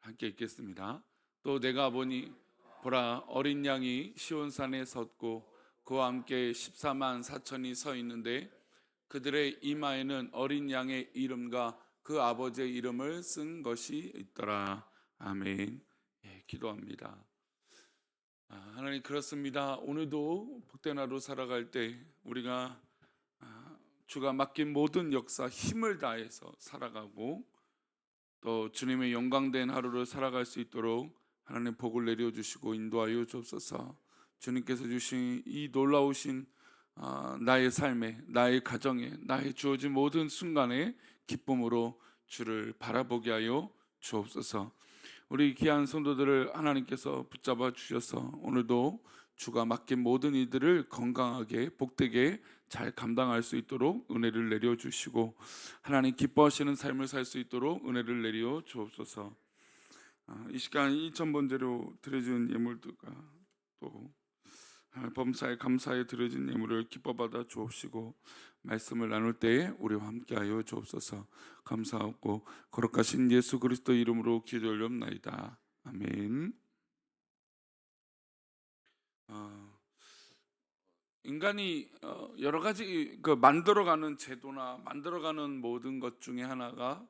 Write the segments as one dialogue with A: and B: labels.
A: 함께 읽겠습니다. 또 내가 보니 보라 어린 양이 시온산에 섰고 그와 함께 14만 4천이 서 있는데 그들의 이마에는 어린 양의 이름과 그 아버지의 이름을 쓴 것이 있더라. 아멘. 예, 기도합니다. 하나님, 그렇습니다. 오늘도 복된 하루 살아갈 때 우리가 주가 맡긴 모든 역사 힘을 다해서 살아가고 또 주님의 영광된 하루를 살아갈 수 있도록 하나님 복을 내려주시고 인도하여 주옵소서. 주님께서 주신 이 놀라우신 나의 삶에, 나의 가정에, 나의 주어진 모든 순간에 기쁨으로 주를 바라보게 하여 주옵소서. 우리 귀한 성도들을 하나님께서 붙잡아 주셔서 오늘도 주가 맡긴 모든 이들을 건강하게 복되게 잘 감당할 수 있도록 은혜를 내려 주시고 하나님 기뻐하시는 삶을 살 수 있도록 은혜를 내려 주옵소서. 이 시간 2,000번제로 드려진 예물들과 또 범사에 감사에 드려진 예물을 기뻐 받아 주옵시고 말씀을 나눌 때에 우리와 함께하여 주옵소서. 감사하고 거룩하신 예수 그리스도 이름으로 기도 올렵나이다. 아멘. 어, 인간이 여러 가지 만들어가는 제도나 만들어가는 모든 것 중에 하나가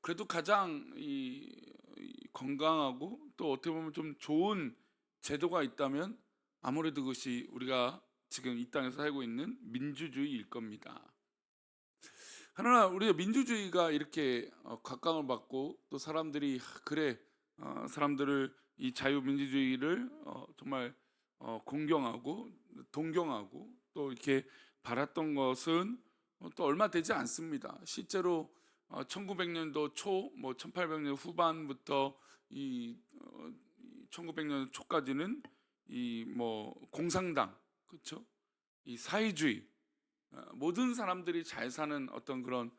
A: 그래도 가장 이 건강하고 또 어떻게 보면 좀 좋은 제도가 있다면 아무래도 그것이 우리가 지금 이 땅에서 살고 있는 민주주의일 겁니다. 그러나 우리가 민주주의가 이렇게 각광을 받고 또 사람들이 그래 사람들을 이 자유민주주의를 정말 공경하고 동경하고 또 이렇게 바랐던 것은 또 얼마 되지 않습니다. 실제로 1900년도 초, 뭐 1800년 후반부터 이 1900년 초까지는 이 뭐 공산당, 그렇죠? 이 사회주의, 모든 사람들이 잘 사는 어떤 그런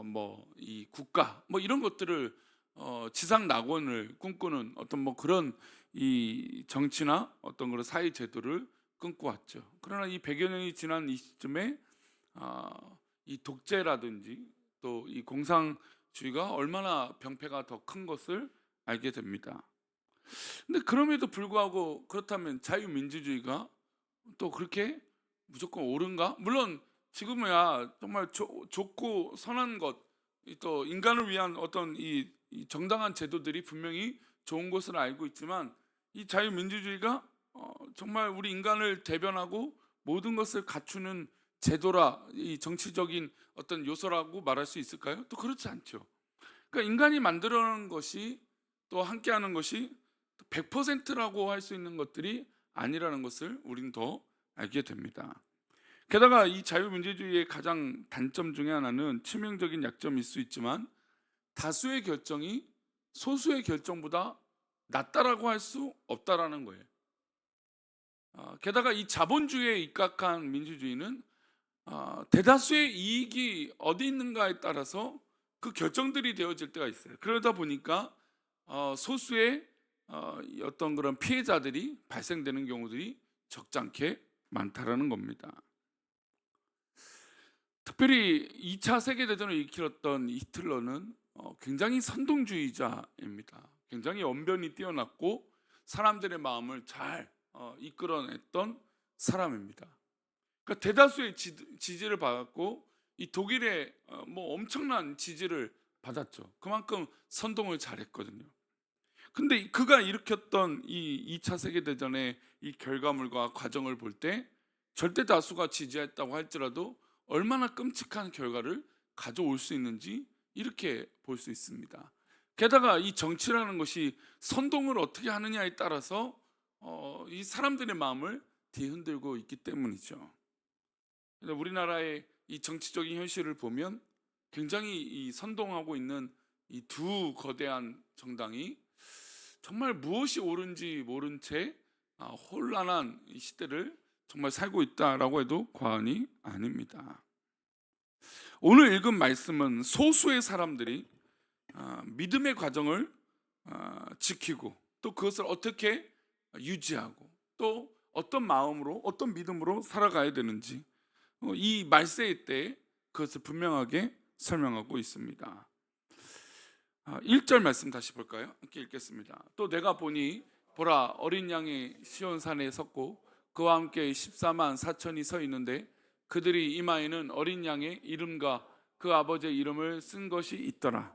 A: 뭐 이 국가 뭐 이런 것들을 지상 낙원을 꿈꾸는 어떤 뭐 그런 이 정치나 어떤 그런 사회 제도를 꿈꿔왔죠. 그러나 이 100여 년이 지난 이 시점에 아, 이 독재라든지 또 이 공산주의가 얼마나 병폐가 더 큰 것을 알게 됩니다. 근데 그럼에도 불구하고 그렇다면 자유민주주의가 또 그렇게 무조건 옳은가? 물론 지금이야 정말 좋고 선한 것, 또 인간을 위한 어떤 이 정당한 제도들이 분명히 좋은 것을 알고 있지만 이 자유민주주의가 정말 우리 인간을 대변하고 모든 것을 갖추는 제도라 이 정치적인 어떤 요소라고 말할 수 있을까요? 또 그렇지 않죠. 그러니까 인간이 만들어낸 것이 또 함께하는 것이 100%라고 할 수 있는 것들이 아니라는 것을 우리는 더 알게 됩니다. 게다가 이 자유민주주의의 가장 단점 중에 하나는 치명적인 약점일 수 있지만 다수의 결정이 소수의 결정보다 낫다라고 할 수 없다라는 거예요. 게다가 이 자본주의에 입각한 민주주의는 대다수의 이익이 어디 있는가에 따라서 그 결정들이 되어질 때가 있어요. 그러다 보니까 소수의 어떤 그런 피해자들이 발생되는 경우들이 적잖게 많다라는 겁니다. 특별히 2차 세계대전을 일으켰던 히틀러는 굉장히 선동주의자입니다. 굉장히 언변이 뛰어났고 사람들의 마음을 잘 이끌어냈던 사람입니다. 그러니까 대다수의 지지를 받았고 이 독일의 뭐 엄청난 지지를 받았죠. 그만큼 선동을 잘했거든요. 근데 그가 일으켰던 이 2차 세계대전의 이 결과물과 과정을 볼 때 절대 다수가 지지했다고 할지라도 얼마나 끔찍한 결과를 가져올 수 있는지 이렇게 볼 수 있습니다. 게다가 이 정치라는 것이 선동을 어떻게 하느냐에 따라서 이 사람들의 마음을 뒤흔들고 있기 때문이죠. 근데 우리나라의 이 정치적인 현실을 보면 굉장히 이 선동하고 있는 이 두 거대한 정당이 정말 무엇이 옳은지 모른 채 혼란한 이 시대를 정말 살고 있다라고 해도 과언이 아닙니다. 오늘 읽은 말씀은 소수의 사람들이 믿음의 과정을 지키고 또 그것을 어떻게 유지하고 또 어떤 마음으로 어떤 믿음으로 살아가야 되는지 이 말세의 때 그것을 분명하게 설명하고 있습니다. 1절 말씀 다시 볼까요? 함께 읽겠습니다. 또 내가 보니 보라 어린 양이 시온산에 섰고 그와 함께 14만 4천이 서 있는데 그들이 이마에는 어린 양의 이름과 그 아버지의 이름을 쓴 것이 있더라.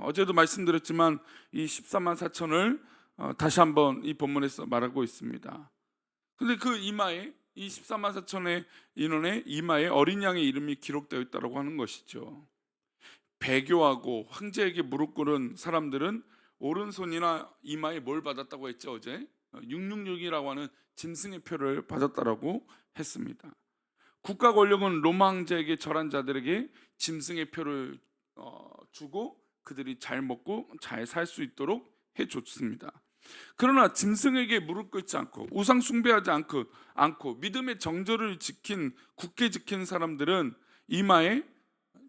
A: 어제도 말씀드렸지만 이 14만 4천을 다시 한번 이 본문에서 말하고 있습니다. 근데 그 이마에 이 14만 4천의 인원의 이마에 어린 양의 이름이 기록되어 있다고 하는 것이죠. 배교하고 황제에게 무릎 꿇은 사람들은 오른손이나 이마에 뭘 받았다고 했죠 어제? 666이라고 하는 짐승의 표를 받았다라고 했습니다. 국가 권력은 로마 황제에게 절한 자들에게 짐승의 표를 주고 그들이 잘 먹고 잘 살 수 있도록 해줬습니다. 그러나 짐승에게 무릎 꿇지 않고 우상 숭배하지 않고 믿음의 정절을 굳게 지킨 사람들은 이마에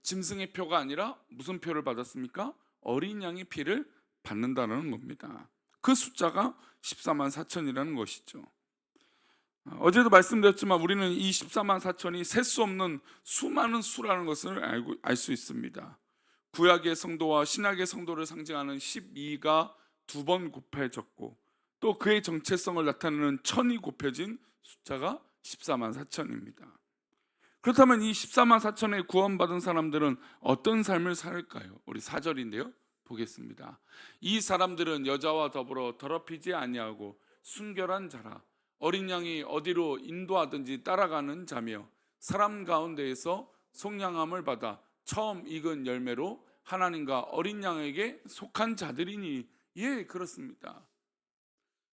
A: 짐승의 표가 아니라 무슨 표를 받았습니까? 어린 양의 피를 받는다는 겁니다. 그 숫자가 14만 4천이라는 것이죠. 어제도 말씀드렸지만 우리는 이 14만 4천이 셀 수 없는 수많은 수라는 것을 알 수 있습니다. 구약의 성도와 신약의 성도를 상징하는 12가 두 번 곱해졌고 또 그의 정체성을 나타내는 1000이 곱해진 숫자가 14만 4천입니다. 그렇다면 이 14만 4천에 구원받은 사람들은 어떤 삶을 살까요? 우리 4절인데요 보겠습니다. 이 사람들은 여자와 더불어 더럽히지 아니하고 순결한 자라 어린 양이 어디로 인도하든지 따라가는 자며 사람 가운데에서 속량함을 받아 처음 익은 열매로 하나님과 어린 양에게 속한 자들이니. 예, 그렇습니다.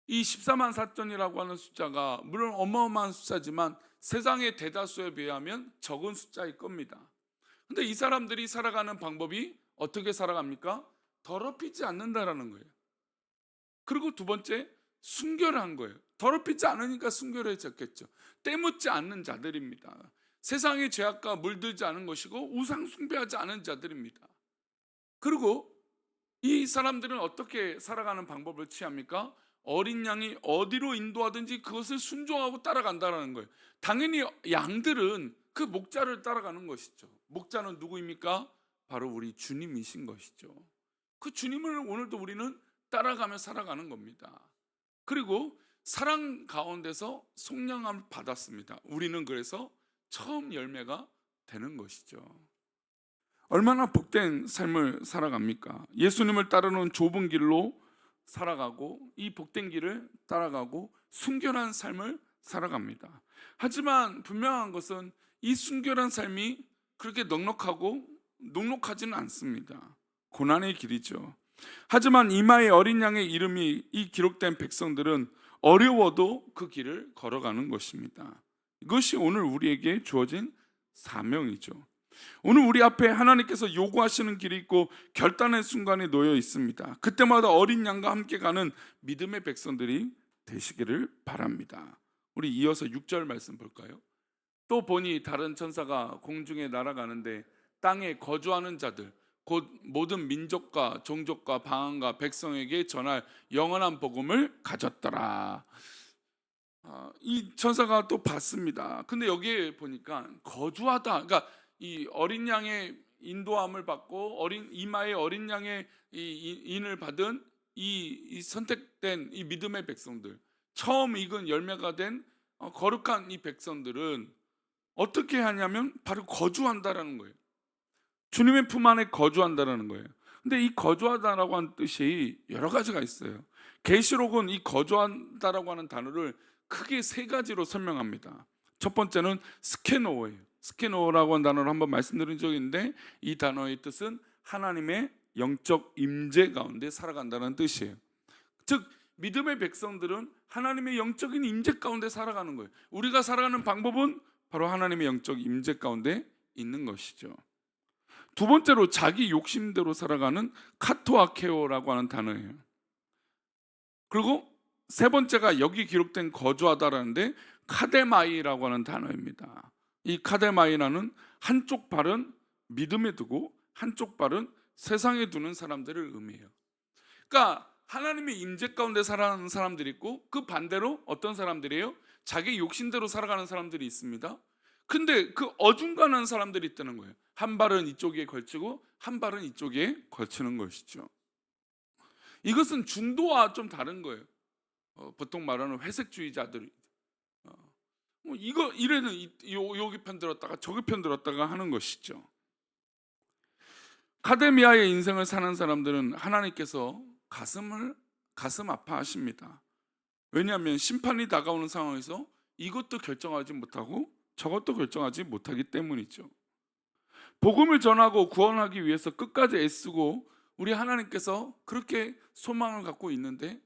A: 이 14만 4천이라고 하는 숫자가 물론 어마어마한 숫자지만 세상의 대다수에 비하면 적은 숫자일 겁니다. 근데 이 사람들이 살아가는 방법이 어떻게 살아갑니까? 더럽히지 않는다라는 거예요. 그리고 두 번째, 순결한 거예요. 더럽히지 않으니까 순결해졌겠죠. 때묻지 않는 자들입니다. 세상의 죄악과 물들지 않은 것이고 우상 숭배하지 않은 자들입니다. 그리고 이 사람들은 어떻게 살아가는 방법을 취합니까? 어린 양이 어디로 인도하든지 그것을 순종하고 따라간다는 거예요. 당연히 양들은 그 목자를 따라가는 것이죠. 목자는 누구입니까? 바로 우리 주님이신 것이죠. 그 주님을 오늘도 우리는 따라가며 살아가는 겁니다. 그리고 사랑 가운데서 속량함을 받았습니다. 우리는 그래서 처음 열매가 되는 것이죠. 얼마나 복된 삶을 살아갑니까? 예수님을 따르는 좁은 길로 살아가고 이 복된 길을 따라가고 순결한 삶을 살아갑니다. 하지만 분명한 것은 이 순결한 삶이 그렇게 넉넉하지는 않습니다. 고난의 길이죠. 하지만 이마에 어린 양의 이름이 이 기록된 백성들은 어려워도 그 길을 걸어가는 것입니다. 이것이 오늘 우리에게 주어진 사명이죠. 오늘 우리 앞에 하나님께서 요구하시는 길이 있고 결단의 순간이 놓여 있습니다. 그때마다 어린 양과 함께 가는 믿음의 백성들이 되시기를 바랍니다. 우리 이어서 6절 말씀 볼까요? 또 보니 다른 천사가 공중에 날아가는데 땅에 거주하는 자들 곧 모든 민족과 종족과 방언과 백성에게 전할 영원한 복음을 가졌더라. 이 천사가 또 봤습니다. 근데 여기에 보니까 거주하다, 그러니까 이 어린 양의 인도함을 받고 이마에 어린 양의 인을 받은 이 선택된 이 믿음의 백성들, 처음 익은 열매가 된 거룩한 이 백성들은 어떻게 하냐면 바로 거주한다라는 거예요. 주님의 품 안에 거주한다라는 거예요. 근데 이 거주하다라고 하는 뜻이 여러 가지가 있어요. 계시록은 이 거주한다라고 하는 단어를 크게 세 가지로 설명합니다. 첫 번째는 스케노예요. 스케노라고 하는 단어를 한번 말씀드린 적이 있는데 이 단어의 뜻은 하나님의 영적 임재 가운데 살아간다는 뜻이에요. 즉 믿음의 백성들은 하나님의 영적인 임재 가운데 살아가는 거예요. 우리가 살아가는 방법은 바로 하나님의 영적 임재 가운데 있는 것이죠. 두 번째로 자기 욕심대로 살아가는 카토아케오라고 하는 단어예요. 그리고 세 번째가 여기 기록된 거주하다라는데 카데마이라고 하는 단어입니다. 이 카데마이라는 한쪽 발은 믿음에 두고 한쪽 발은 세상에 두는 사람들을 의미해요. 그러니까 하나님의 임재 가운데 살아가는 사람들이 있고 그 반대로 어떤 사람들이에요? 자기 욕심대로 살아가는 사람들이 있습니다. 근데 그 어중간한 사람들이 있다는 거예요. 한 발은 이쪽에 걸치고 한 발은 이쪽에 걸치는 것이죠. 이것은 중도와 좀 다른 거예요. 보통 말하는 회색주의자들, 이거 이래는 여기 편 들었다가 저기 편 들었다가 하는 것이죠. 카데미아의 인생을 사는 사람들은 하나님께서 가슴 아파하십니다. 왜냐하면 심판이 다가오는 상황에서 이것도 결정하지 못하고 저것도 결정하지 못하기 때문이죠. 복음을 전하고 구원하기 위해서 끝까지 애쓰고 우리 하나님께서 그렇게 소망을 갖고 있는데,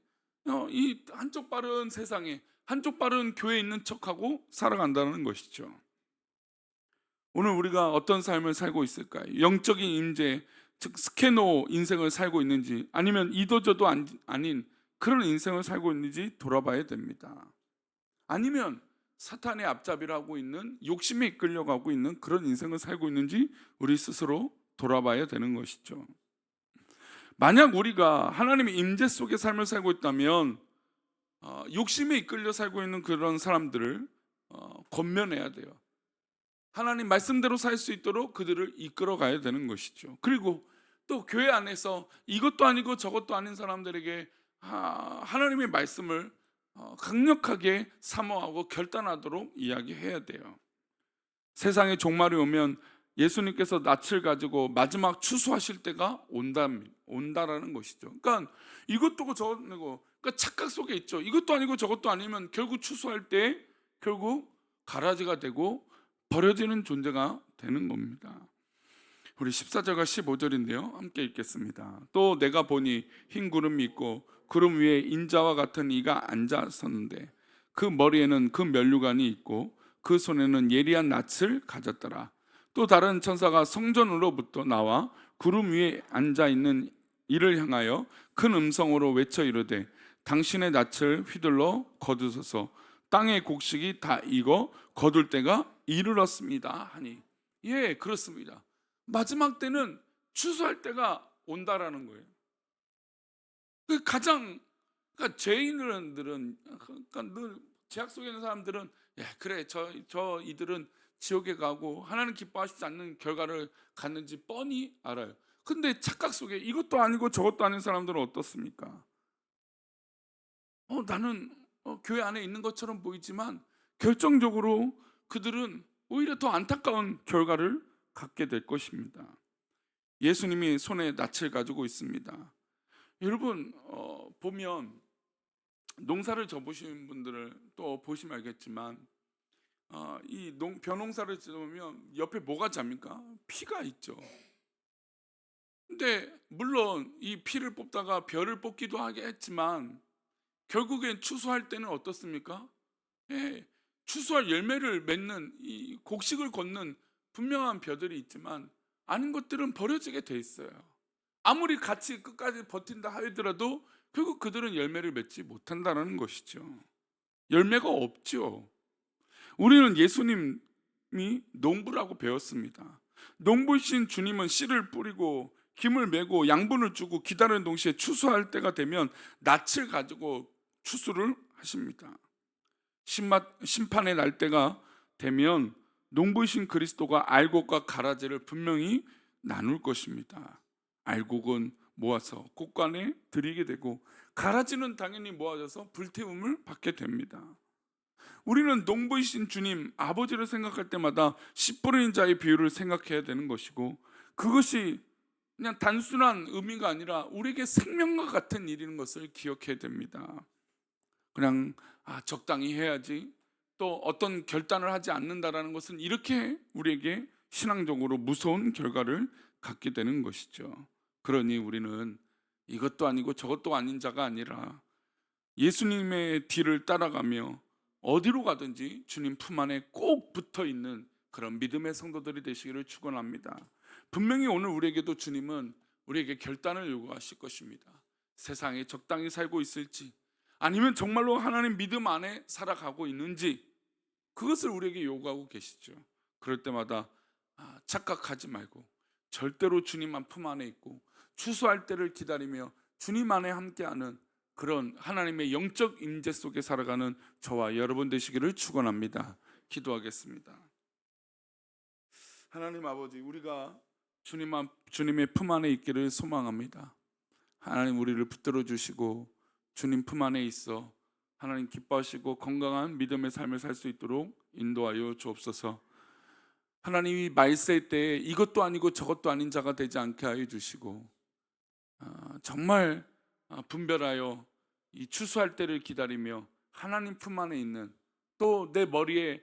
A: 이 한쪽 발은 세상에, 한쪽 발은 교회에 있는 척하고 살아간다는 것이죠. 오늘 우리가 어떤 삶을 살고 있을까요? 영적인 임재, 즉 스케노 인생을 살고 있는지, 아니면 이도저도 아닌 그런 인생을 살고 있는지 돌아봐야 됩니다. 아니면 사탄의 앞잡이를 하고 있는, 욕심에 이끌려가고 있는 그런 인생을 살고 있는지 우리 스스로 돌아봐야 되는 것이죠. 만약 우리가 하나님의 임재 속의 삶을 살고 있다면 욕심에 이끌려 살고 있는 그런 사람들을 권면해야 돼요. 하나님 말씀대로 살 수 있도록 그들을 이끌어 가야 되는 것이죠. 그리고 또 교회 안에서 이것도 아니고 저것도 아닌 사람들에게 하나님의 말씀을 강력하게 사모하고 결단하도록 이야기해야 돼요. 세상의 종말이 오면 예수님께서 낯을 가지고 마지막 추수하실 때가 온다라는 것이죠. 그러니까 이것도 저것도, 그러니까 착각 속에 있죠. 이것도 아니고 저것도 아니면 결국 추수할 때 결국 가라지가 되고 버려지는 존재가 되는 겁니다. 우리 14절과 15절인데요, 함께 읽겠습니다. 또 내가 보니 흰 구름이 있고 구름 위에 인자와 같은 이가 앉았었는데 그 머리에는 그 면류관이 있고 그 손에는 예리한 낫을 가졌더라. 또 다른 천사가 성전으로부터 나와 구름 위에 앉아있는 이를 향하여 큰 음성으로 외쳐 이르되 당신의 낫을 휘둘러 거두소서. 땅의 곡식이 다 익어 거둘 때가 이르렀습니다 하니. 예, 그렇습니다. 마지막 때는 추수할 때가 온다라는 거예요. 그러니까 죄인들은, 그러니까 늘 죄악 속에 있는 사람들은, 예, 그래, 저 이들은 지옥에 가고 하나님 기뻐하시지 않는 결과를 갖는지 뻔히 알아요. 근데 착각 속에 이것도 아니고 저것도 아닌 사람들은 어떻습니까? 나는 교회 안에 있는 것처럼 보이지만 결정적으로 그들은 오히려 더 안타까운 결과를 갖게 될 것입니다. 예수님이 손에 낯을 가지고 있습니다. 여러분, 보면 농사를 져보신 분들을 또 보시면 알겠지만 이 벼농사를 지으면 옆에 뭐가 잡니까? 피가 있죠. 근데 물론 이 피를 뽑다가 벼를 뽑기도 하겠지만 결국엔 추수할 때는 어떻습니까? 예, 추수할 열매를 맺는, 이 곡식을 걷는 분명한 벼들이 있지만 아닌 것들은 버려지게 돼 있어요. 아무리 같이 끝까지 버틴다 하더라도 결국 그들은 열매를 맺지 못한다는 것이죠. 열매가 없죠. 우리는 예수님이 농부라고 배웠습니다. 농부이신 주님은 씨를 뿌리고 김을 메고 양분을 주고 기다리는 동시에 추수할 때가 되면 낯을 가지고 추수를 하십니다. 심판의 날 때가 되면 농부이신 그리스도가 알곡과 가라지를 분명히 나눌 것입니다. 알곡은 모아서 곳간에 드리게 되고 가라지는 당연히 모아져서 불태움을 받게 됩니다. 우리는 농부이신 주님 아버지를 생각할 때마다 씨 뿌리는 자의 비유를 생각해야 되는 것이고, 그것이 그냥 단순한 의미가 아니라 우리에게 생명과 같은 일인 것을 기억해야 됩니다. 그냥 적당히 해야지, 또 어떤 결단을 하지 않는다라는 것은 이렇게 우리에게 신앙적으로 무서운 결과를 갖게 되는 것이죠. 그러니 우리는 이것도 아니고 저것도 아닌 자가 아니라 예수님의 뒤를 따라가며 어디로 가든지 주님 품 안에 꼭 붙어 있는 그런 믿음의 성도들이 되시기를 축원합니다. 분명히 오늘 우리에게도 주님은 우리에게 결단을 요구하실 것입니다. 세상에 적당히 살고 있을지, 아니면 정말로 하나님 믿음 안에 살아가고 있는지, 그것을 우리에게 요구하고 계시죠. 그럴 때마다 착각하지 말고 절대로 주님만 품 안에 있고 추수할 때를 기다리며 주님 안에 함께하는 그런 하나님의 영적 임재 속에 살아가는 저와 여러분 되시기를 축원합니다. 기도하겠습니다. 하나님 아버지, 우리가 주님의 품 안에 있기를 소망합니다. 하나님 우리를 붙들어 주시고 주님 품 안에 있어 하나님 기뻐하시고 건강한 믿음의 삶을 살 수 있도록 인도하여 주옵소서. 하나님이 말세 때에 이것도 아니고 저것도 아닌 자가 되지 않게 하여 주시고 정말 분별하여 이 추수할 때를 기다리며 하나님 품 안에 있는, 또 내 머리에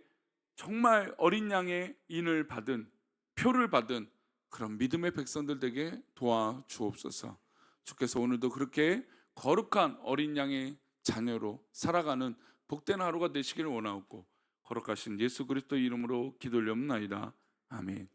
A: 정말 어린 양의 인을 받은, 표를 받은 그런 믿음의 백성들 되게 도와주옵소서. 주께서 오늘도 그렇게 거룩한 어린 양의 자녀로 살아가는 복된 하루가 되시기를 원하옵고 거룩하신 예수 그리스도 이름으로 기도 올려옵나이다. 아멘.